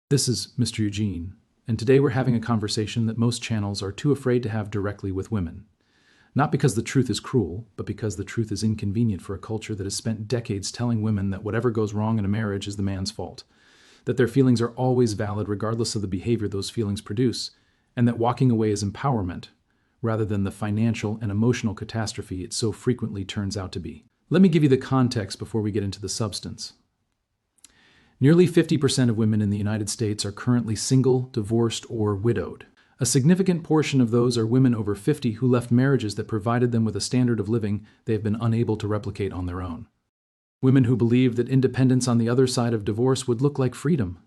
This is Mr. Eugene, and today we're having a conversation that most channels are too afraid to have directly with women. Not because the truth is cruel, but because the truth is inconvenient for a culture that has spent decades telling women that whatever goes wrong in a marriage is the man's fault, that their feelings are always valid regardless of the behavior those feelings produce, and that walking away is empowerment, rather than the financial and emotional catastrophe it so frequently turns out to be. Let me give you the context before we get into the substance. Nearly 50% of women in the United States are currently single, divorced, or widowed. A significant portion of those are women over 50 who left marriages that provided them with a standard of living they have been unable to replicate on their own. Women who believed that independence on the other side of divorce would look like freedom,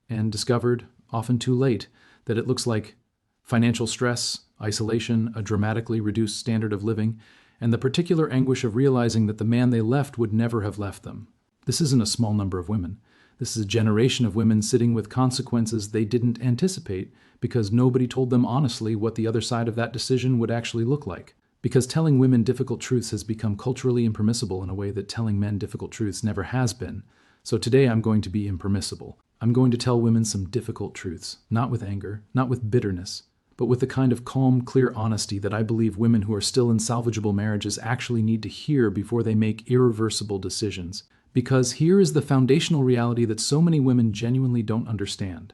and discovered, often too late, that it looks like financial stress, isolation, a dramatically reduced standard of living, and the particular anguish of realizing that the man they left would never have left them. This isn't a small number of women. This is a generation of women sitting with consequences they didn't anticipate because nobody told them honestly what the other side of that decision would actually look like. Because telling women difficult truths has become culturally impermissible in a way that telling men difficult truths never has been. So today I'm going to be impermissible. I'm going to tell women some difficult truths, not with anger, not with bitterness, but with the kind of calm, clear honesty that I believe women who are still in salvageable marriages actually need to hear before they make irreversible decisions. Because here is the foundational reality that so many women genuinely don't understand.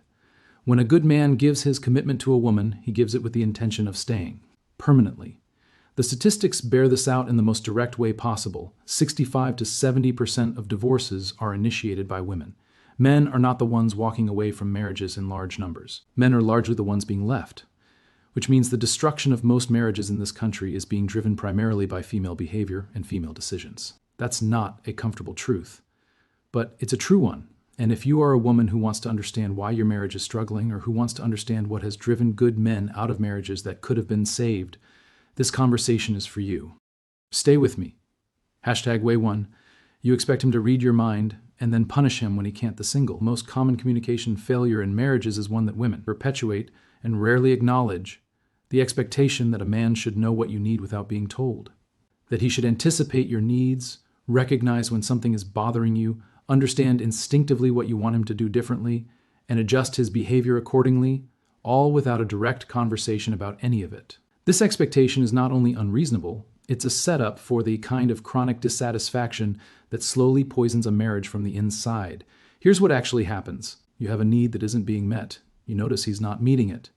When a good man gives his commitment to a woman, he gives it with the intention of staying, permanently. The statistics bear this out in the most direct way possible. 65 to 70% of divorces are initiated by women. Men are not the ones walking away from marriages in large numbers. Men are largely the ones being left, which means the destruction of most marriages in this country is being driven primarily by female behavior and female decisions. That's not a comfortable truth, but it's a true one. And if you are a woman who wants to understand why your marriage is struggling or who wants to understand what has driven good men out of marriages that could have been saved, this conversation is for you. Stay with me. #Way1. You expect him to read your mind and then punish him when he can't. The single most common communication failure in marriages is one that women perpetuate and rarely acknowledge: the expectation that a man should know what you need without being told, that he should anticipate your needs, recognize when something is bothering you, understand instinctively what you want him to do differently, and adjust his behavior accordingly, all without a direct conversation about any of it. This expectation is not only unreasonable, it's a setup for the kind of chronic dissatisfaction that slowly poisons a marriage from the inside. Here's what actually happens. You have a need that isn't being met. You notice he's not meeting it.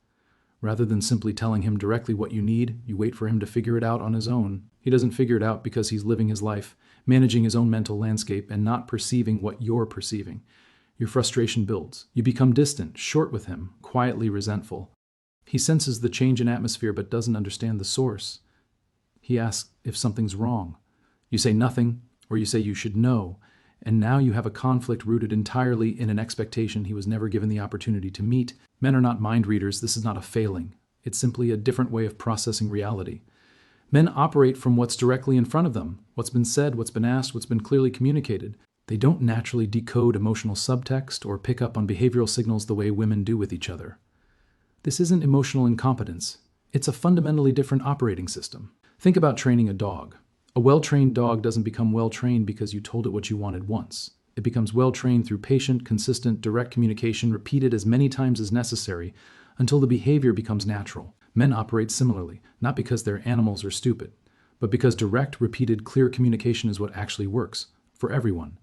Rather than simply telling him directly what you need, you wait for him to figure it out on his own. He doesn't figure it out because he's living his life, managing his own mental landscape, and not perceiving what you're perceiving. Your frustration builds. You become distant, short with him, quietly resentful. He senses the change in atmosphere but doesn't understand the source. He asks if something's wrong. You say nothing, or you say you should know, and now you have a conflict rooted entirely in an expectation he was never given the opportunity to meet. Men are not mind readers. This is not a failing. It's simply a different way of processing reality. Men operate from what's directly in front of them, what's been said, what's been asked, what's been clearly communicated. They don't naturally decode emotional subtext or pick up on behavioral signals the way women do with each other. This isn't emotional incompetence. It's a fundamentally different operating system. Think about training a dog. A well-trained dog doesn't become well-trained because you told it what you wanted once. It becomes well-trained through patient, consistent, direct communication repeated as many times as necessary until the behavior becomes natural. Men operate similarly, not because they're animals or stupid, but because direct, repeated, clear communication is what actually works, for everyone.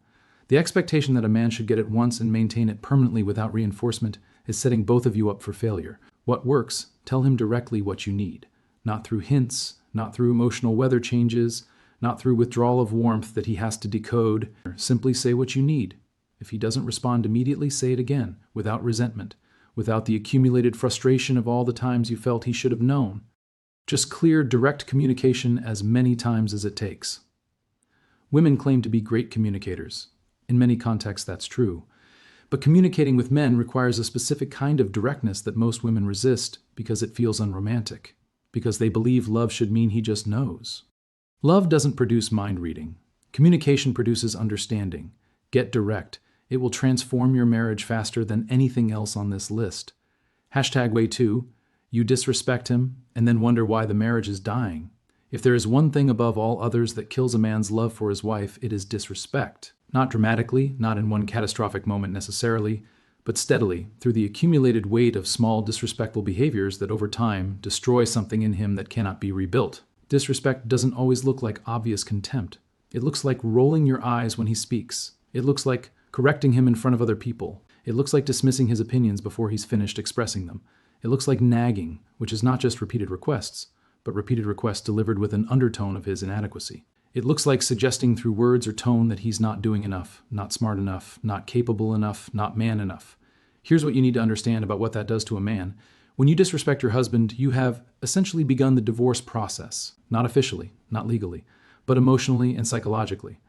The expectation that a man should get it once and maintain it permanently without reinforcement is setting both of you up for failure. What works? Tell him directly what you need, not through hints, not through emotional weather changes, not through withdrawal of warmth that he has to decode. Simply say what you need. If he doesn't respond immediately, say it again, without resentment, without the accumulated frustration of all the times you felt he should have known. Just clear, direct communication as many times as it takes. Women claim to be great communicators. In many contexts, that's true. But communicating with men requires a specific kind of directness that most women resist because it feels unromantic, because they believe love should mean he just knows. Love doesn't produce mind reading. Communication produces understanding. Get direct. It will transform your marriage faster than anything else on this list. #Way2. You disrespect him and then wonder why the marriage is dying. If there is one thing above all others that kills a man's love for his wife, it is disrespect. Not dramatically, not in one catastrophic moment necessarily, but steadily, through the accumulated weight of small disrespectful behaviors that over time destroy something in him that cannot be rebuilt. Disrespect doesn't always look like obvious contempt. It looks like rolling your eyes when he speaks. It looks like correcting him in front of other people. It looks like dismissing his opinions before he's finished expressing them. It looks like nagging, which is not just repeated requests, but repeated requests delivered with an undertone of his inadequacy. It looks like suggesting through words or tone that he's not doing enough, not smart enough, not capable enough, not man enough. Here's what you need to understand about what that does to a man. When you disrespect your husband, you have essentially begun the divorce process, not officially, not legally, but emotionally and psychologically.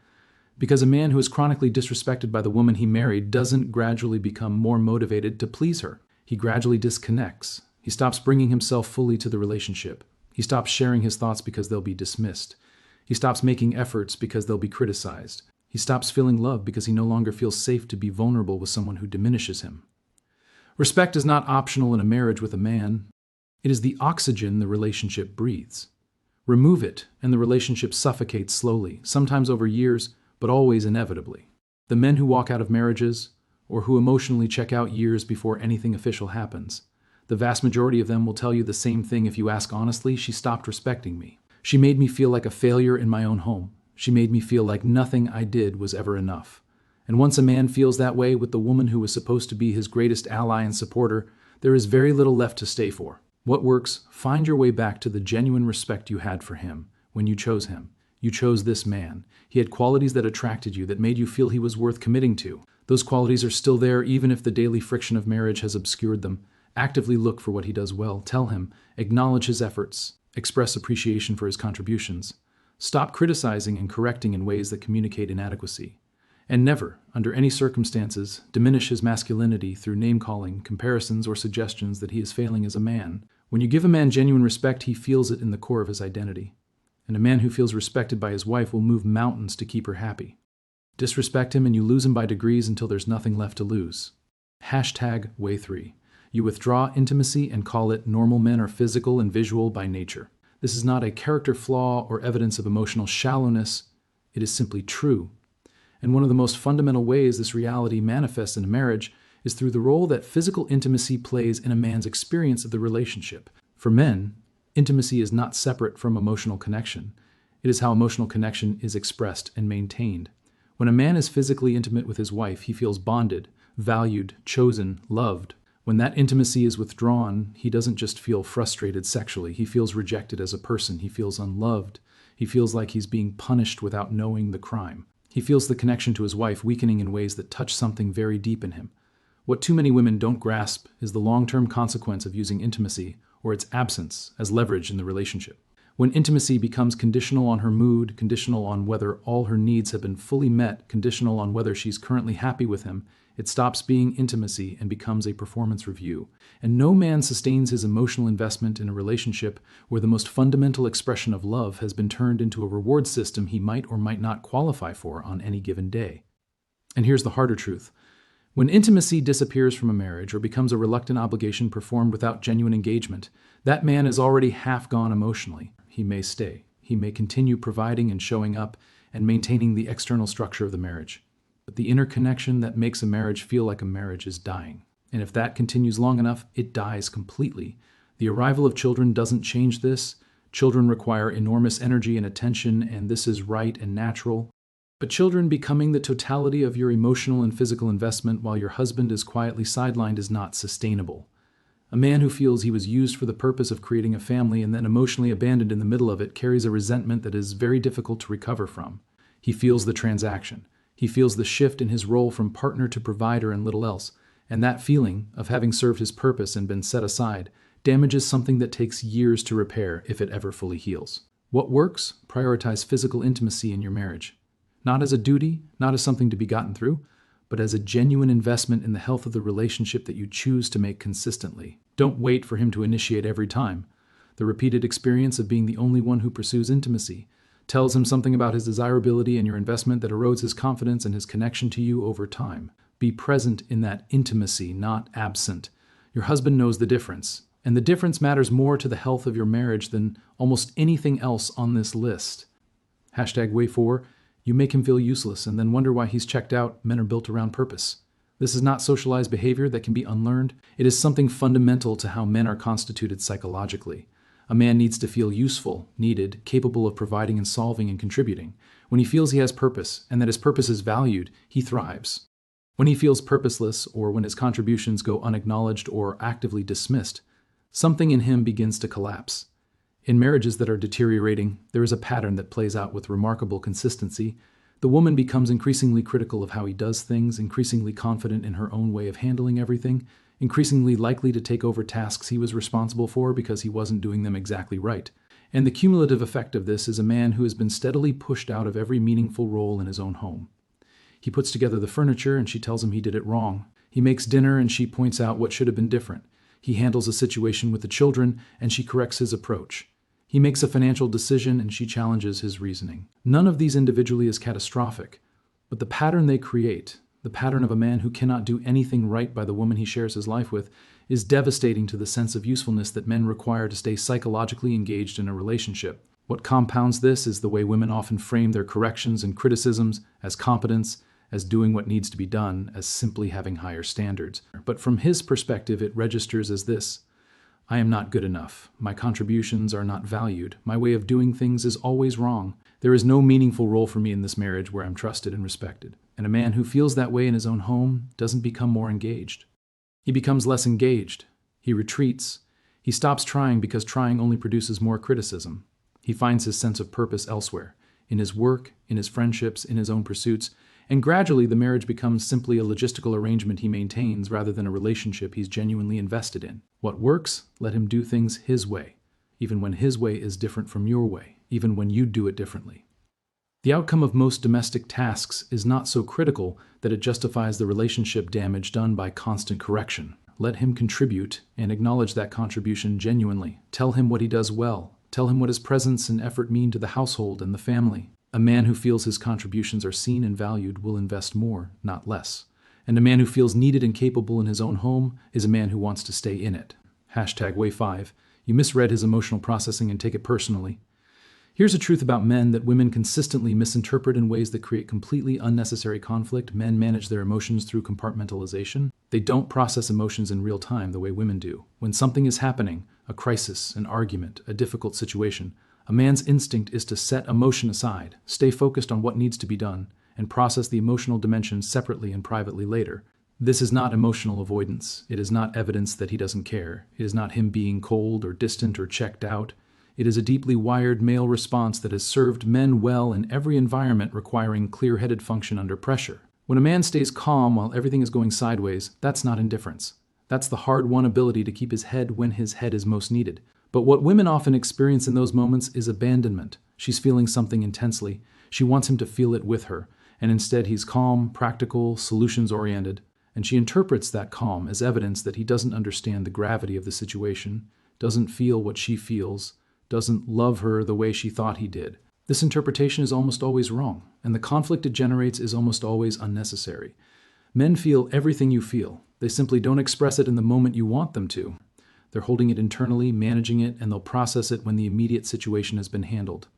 Because a man who is chronically disrespected by the woman he married doesn't gradually become more motivated to please her. He gradually disconnects. He stops bringing himself fully to the relationship. He stops sharing his thoughts because they'll be dismissed. He stops making efforts because they'll be criticized. He stops feeling love because he no longer feels safe to be vulnerable with someone who diminishes him. Respect is not optional in a marriage with a man. It is the oxygen the relationship breathes. Remove it, and the relationship suffocates slowly, sometimes over years, but always inevitably. The men who walk out of marriages, or who emotionally check out years before anything official happens, the vast majority of them will tell you the same thing if you ask honestly: she stopped respecting me. She made me feel like a failure in my own home. She made me feel like nothing I did was ever enough. And once a man feels that way with the woman who was supposed to be his greatest ally and supporter, there is very little left to stay for. What works? Find your way back to the genuine respect you had for him when you chose him. You chose this man. He had qualities that attracted you, that made you feel he was worth committing to. Those qualities are still there even if the daily friction of marriage has obscured them. Actively look for what he does well. Tell him. Acknowledge his efforts. Express appreciation for his contributions. Stop criticizing and correcting in ways that communicate inadequacy. And never, under any circumstances, diminish his masculinity through name-calling, comparisons, or suggestions that he is failing as a man. When you give a man genuine respect, he feels it in the core of his identity. And a man who feels respected by his wife will move mountains to keep her happy. Disrespect him and you lose him by degrees until there's nothing left to lose. Way 3. You withdraw intimacy and call it normal men are physical and visual by nature. This is not a character flaw or evidence of emotional shallowness. It is simply true. And one of the most fundamental ways this reality manifests in a marriage is through the role that physical intimacy plays in a man's experience of the relationship. For men, intimacy is not separate from emotional connection. It is how emotional connection is expressed and maintained. When a man is physically intimate with his wife, he feels bonded, valued, chosen, loved. When that intimacy is withdrawn, he doesn't just feel frustrated sexually. He feels rejected as a person. He feels unloved. He feels like he's being punished without knowing the crime. He feels the connection to his wife weakening in ways that touch something very deep in him. What too many women don't grasp is the long-term consequence of using intimacy, or its absence, as leverage in the relationship. When intimacy becomes conditional on her mood, conditional on whether all her needs have been fully met, conditional on whether she's currently happy with him, it stops being intimacy and becomes a performance review. And no man sustains his emotional investment in a relationship where the most fundamental expression of love has been turned into a reward system he might or might not qualify for on any given day. And here's the harder truth. When intimacy disappears from a marriage or becomes a reluctant obligation performed without genuine engagement, that man is already half gone emotionally. He may stay. He may continue providing and showing up and maintaining the external structure of the marriage. But the inner connection that makes a marriage feel like a marriage is dying. And if that continues long enough, it dies completely. The arrival of children doesn't change this. Children require enormous energy and attention, and this is right and natural. But children becoming the totality of your emotional and physical investment while your husband is quietly sidelined is not sustainable. A man who feels he was used for the purpose of creating a family and then emotionally abandoned in the middle of it carries a resentment that is very difficult to recover from. He feels the transaction. He feels the shift in his role from partner to provider and little else, and that feeling of having served his purpose and been set aside damages something that takes years to repair if it ever fully heals. What works? Prioritize physical intimacy in your marriage. Not as a duty, not as something to be gotten through, but as a genuine investment in the health of the relationship that you choose to make consistently. Don't wait for him to initiate every time. The repeated experience of being the only one who pursues intimacy tells him something about his desirability and your investment that erodes his confidence and his connection to you over time. Be present in that intimacy, not absent. Your husband knows the difference, and the difference matters more to the health of your marriage than almost anything else on this list. Way 4. You make him feel useless and then wonder why he's checked out. Men are built around purpose. This is not socialized behavior that can be unlearned. It is something fundamental to how men are constituted psychologically. A man needs to feel useful, needed, capable of providing and solving and contributing. When he feels he has purpose and that his purpose is valued, he thrives. When he feels purposeless or when his contributions go unacknowledged or actively dismissed, something in him begins to collapse. In marriages that are deteriorating, there is a pattern that plays out with remarkable consistency. The woman becomes increasingly critical of how he does things, increasingly confident in her own way of handling everything, increasingly likely to take over tasks he was responsible for because he wasn't doing them exactly right. And the cumulative effect of this is a man who has been steadily pushed out of every meaningful role in his own home. He puts together the furniture and she tells him he did it wrong. He makes dinner and she points out what should have been different. He handles a situation with the children and she corrects his approach. He makes a financial decision and she challenges his reasoning. None of these individually is catastrophic, but the pattern they create, the pattern of a man who cannot do anything right by the woman he shares his life with, is devastating to the sense of usefulness that men require to stay psychologically engaged in a relationship. What compounds this is the way women often frame their corrections and criticisms as competence, as doing what needs to be done, as simply having higher standards. But from his perspective, it registers as this: I am not good enough. My contributions are not valued. My way of doing things is always wrong. There is no meaningful role for me in this marriage where I'm trusted and respected. And a man who feels that way in his own home doesn't become more engaged. He becomes less engaged. He retreats. He stops trying because trying only produces more criticism. He finds his sense of purpose elsewhere, in his work, in his friendships, in his own pursuits, and gradually the marriage becomes simply a logistical arrangement he maintains rather than a relationship he's genuinely invested in. What works, let him do things his way, even when his way is different from your way, even when you do it differently. The outcome of most domestic tasks is not so critical that it justifies the relationship damage done by constant correction. Let him contribute and acknowledge that contribution genuinely. Tell him what he does well. Tell him what his presence and effort mean to the household and the family. A man who feels his contributions are seen and valued will invest more, not less. And a man who feels needed and capable in his own home is a man who wants to stay in it. #Way5. You misread his emotional processing and take it personally. Here's a truth about men that women consistently misinterpret in ways that create completely unnecessary conflict. Men manage their emotions through compartmentalization. They don't process emotions in real time the way women do. When something is happening, a crisis, an argument, a difficult situation, a man's instinct is to set emotion aside, stay focused on what needs to be done, and process the emotional dimension separately and privately later. This is not emotional avoidance. It is not evidence that he doesn't care. It is not him being cold or distant or checked out. It is a deeply wired male response that has served men well in every environment requiring clear-headed function under pressure. When a man stays calm while everything is going sideways, that's not indifference. That's the hard-won ability to keep his head when his head is most needed. But what women often experience in those moments is abandonment. She's feeling something intensely. She wants him to feel it with her, and instead he's calm, practical, solutions-oriented, and she interprets that calm as evidence that he doesn't understand the gravity of the situation, doesn't feel what she feels, doesn't love her the way she thought he did. This interpretation is almost always wrong, and the conflict it generates is almost always unnecessary. Men feel everything you feel. They simply don't express it in the moment you want them to. They're holding it internally, managing it, and they'll process it when the immediate situation has been handled.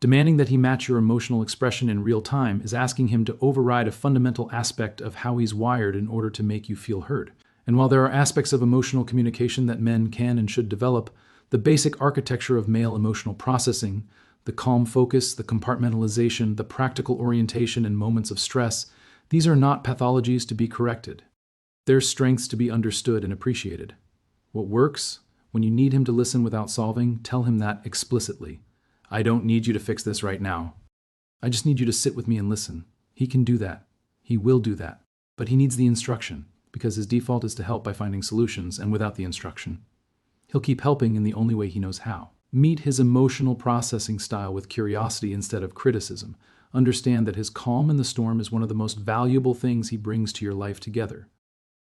Demanding that he match your emotional expression in real time is asking him to override a fundamental aspect of how he's wired in order to make you feel heard. And while there are aspects of emotional communication that men can and should develop, the basic architecture of male emotional processing, the calm focus, the compartmentalization, the practical orientation in moments of stress, these are not pathologies to be corrected. They're strengths to be understood and appreciated. What works? When you need him to listen without solving, tell him that explicitly. I don't need you to fix this right now. I just need you to sit with me and listen. He can do that. He will do that. But he needs the instruction, because his default is to help by finding solutions and without the instruction. He'll keep helping in the only way he knows how. Meet his emotional processing style with curiosity instead of criticism. Understand that his calm in the storm is one of the most valuable things he brings to your life together.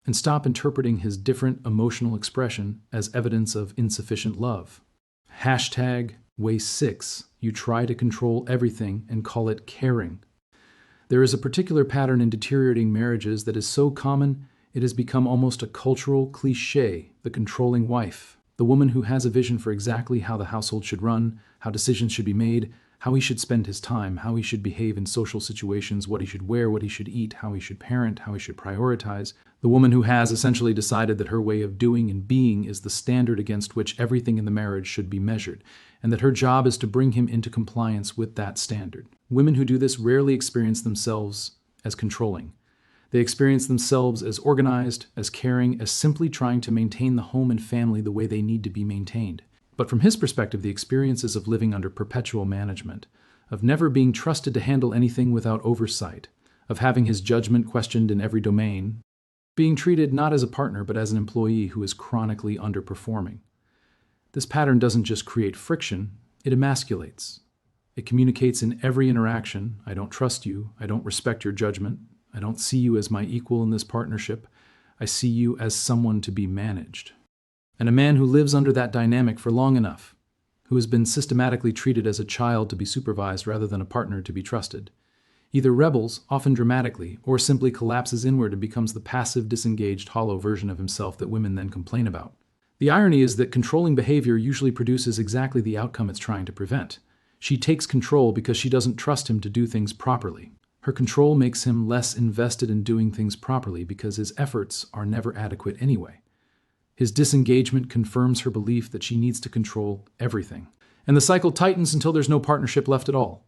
And stop interpreting his different emotional expression as evidence of insufficient love. #Way6. You try to control everything and call it caring. There is a particular pattern in deteriorating marriages that is so common it has become almost a cultural cliché: the controlling wife. The woman who has a vision for exactly how the household should run, how decisions should be made, how he should spend his time, how he should behave in social situations, what he should wear, what he should eat, how he should parent, how he should prioritize. The woman who has essentially decided that her way of doing and being is the standard against which everything in the marriage should be measured, and that her job is to bring him into compliance with that standard. Women who do this rarely experience themselves as controlling. They experience themselves as organized, as caring, as simply trying to maintain the home and family the way they need to be maintained. But from his perspective, the experiences of living under perpetual management, of never being trusted to handle anything without oversight, of having his judgment questioned in every domain, being treated not as a partner but as an employee who is chronically underperforming. This pattern doesn't just create friction, it emasculates. It communicates in every interaction: I don't trust you, I don't respect your judgment, I don't see you as my equal in this partnership, I see you as someone to be managed. And a man who lives under that dynamic for long enough, who has been systematically treated as a child to be supervised rather than a partner to be trusted, either rebels, often dramatically, or simply collapses inward and becomes the passive, disengaged, hollow version of himself that women then complain about. The irony is that controlling behavior usually produces exactly the outcome it's trying to prevent. She takes control because she doesn't trust him to do things properly. Her control makes him less invested in doing things properly because his efforts are never adequate anyway. His disengagement confirms her belief that she needs to control everything. And the cycle tightens until there's no partnership left at all.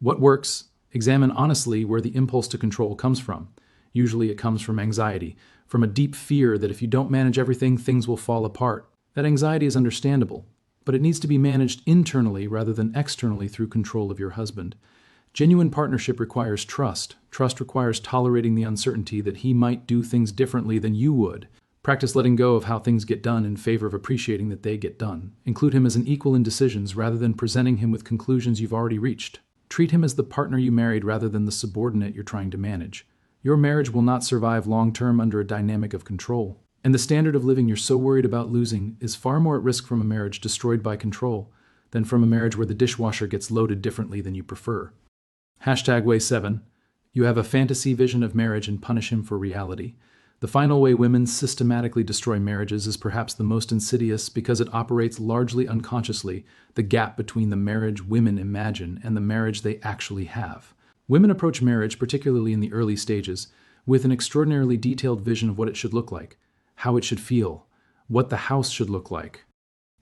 What works? Examine honestly where the impulse to control comes from. Usually it comes from anxiety, from a deep fear that if you don't manage everything, things will fall apart. That anxiety is understandable, but it needs to be managed internally rather than externally through control of your husband. Genuine partnership requires trust. Trust requires tolerating the uncertainty that he might do things differently than you would. Practice letting go of how things get done in favor of appreciating that they get done. Include him as an equal in decisions rather than presenting him with conclusions you've already reached. Treat him as the partner you married rather than the subordinate you're trying to manage. Your marriage will not survive long-term under a dynamic of control. And the standard of living you're so worried about losing is far more at risk from a marriage destroyed by control than from a marriage where the dishwasher gets loaded differently than you prefer. Way 7. You have a fantasy vision of marriage and punish him for reality. The final way women systematically destroy marriages is perhaps the most insidious because it operates largely unconsciously, the gap between the marriage women imagine and the marriage they actually have. Women approach marriage, particularly in the early stages, with an extraordinarily detailed vision of what it should look like, how it should feel, what the house should look like,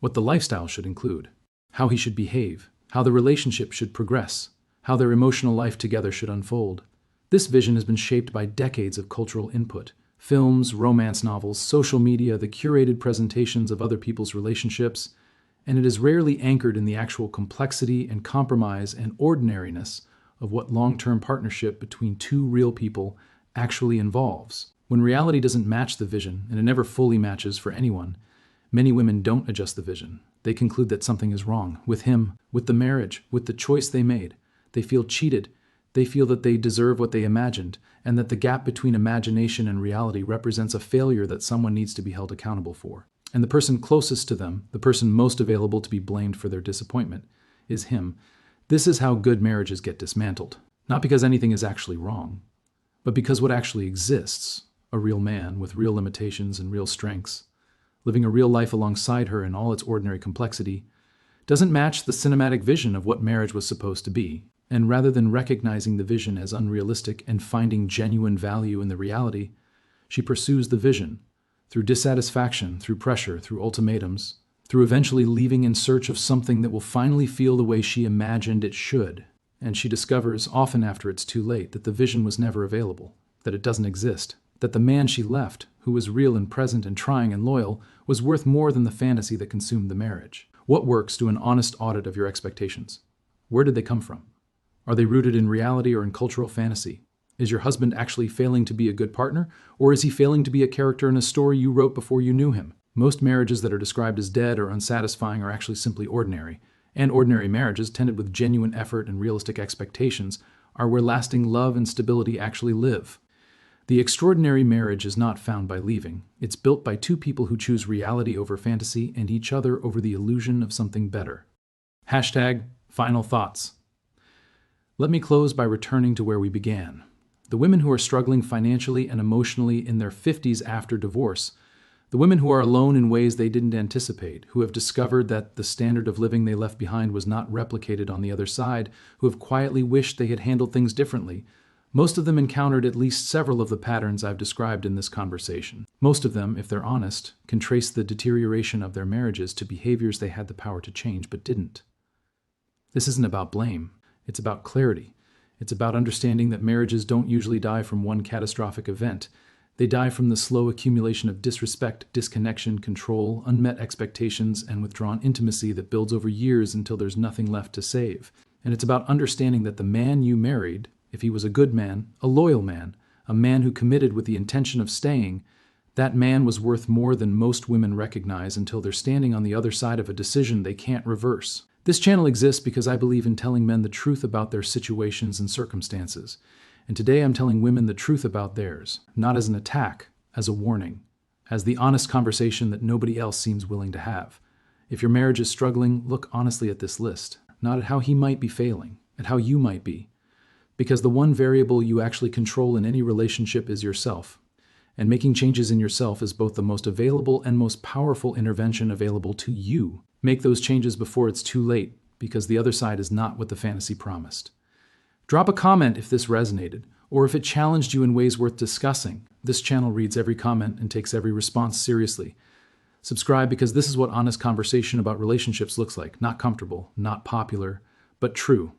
what the lifestyle should include, how he should behave, how the relationship should progress, how their emotional life together should unfold. This vision has been shaped by decades of cultural input. Films, romance novels, social media, the curated presentations of other people's relationships, and it is rarely anchored in the actual complexity and compromise and ordinariness of what long-term partnership between two real people actually involves. When reality doesn't match the vision, and it never fully matches for anyone, many women don't adjust the vision. They conclude that something is wrong with him, with the marriage, with the choice they made. They feel cheated. They feel that they deserve what they imagined, and that the gap between imagination and reality represents a failure that someone needs to be held accountable for. And the person closest to them, the person most available to be blamed for their disappointment, is him. This is how good marriages get dismantled. Not because anything is actually wrong, but because what actually exists, a real man with real limitations and real strengths, living a real life alongside her in all its ordinary complexity, doesn't match the cinematic vision of what marriage was supposed to be. And rather than recognizing the vision as unrealistic and finding genuine value in the reality, she pursues the vision through dissatisfaction, through pressure, through ultimatums, through eventually leaving in search of something that will finally feel the way she imagined it should. And she discovers, often after it's too late, that the vision was never available, that it doesn't exist, that the man she left, who was real and present and trying and loyal, was worth more than the fantasy that consumed the marriage. What works? Do an honest audit of your expectations. Where did they come from? Are they rooted in reality or in cultural fantasy? Is your husband actually failing to be a good partner, or is he failing to be a character in a story you wrote before you knew him? Most marriages that are described as dead or unsatisfying are actually simply ordinary, and ordinary marriages, tended with genuine effort and realistic expectations, are where lasting love and stability actually live. The extraordinary marriage is not found by leaving. It's built by two people who choose reality over fantasy and each other over the illusion of something better. Final thoughts. Let me close by returning to where we began. The women who are struggling financially and emotionally in their 50s after divorce The women who are alone in ways they didn't anticipate, who have discovered that the standard of living they left behind was not replicated on the other side, who have quietly wished they had handled things differently. Most of them encountered at least several of the patterns I've described in this conversation. Most of them, if they're honest, can trace the deterioration of their marriages to behaviors they had the power to change but didn't. This isn't about blame. It's about clarity. It's about understanding that marriages don't usually die from one catastrophic event. They die from the slow accumulation of disrespect, disconnection, control, unmet expectations, and withdrawn intimacy that builds over years until there's nothing left to save. And it's about understanding that the man you married, if he was a good man, a loyal man, a man who committed with the intention of staying, that man was worth more than most women recognize until they're standing on the other side of a decision they can't reverse. This channel exists because I believe in telling men the truth about their situations and circumstances. And today I'm telling women the truth about theirs, not as an attack, as a warning, as the honest conversation that nobody else seems willing to have. If your marriage is struggling, look honestly at this list, not at how he might be failing, at how you might be. Because the one variable you actually control in any relationship is yourself. And making changes in yourself is both the most available and most powerful intervention available to you. Make those changes before it's too late, because the other side is not what the fantasy promised. Drop a comment if this resonated, or if it challenged you in ways worth discussing. This channel reads every comment and takes every response seriously. Subscribe because this is what honest conversation about relationships looks like. Not comfortable, not popular, but true.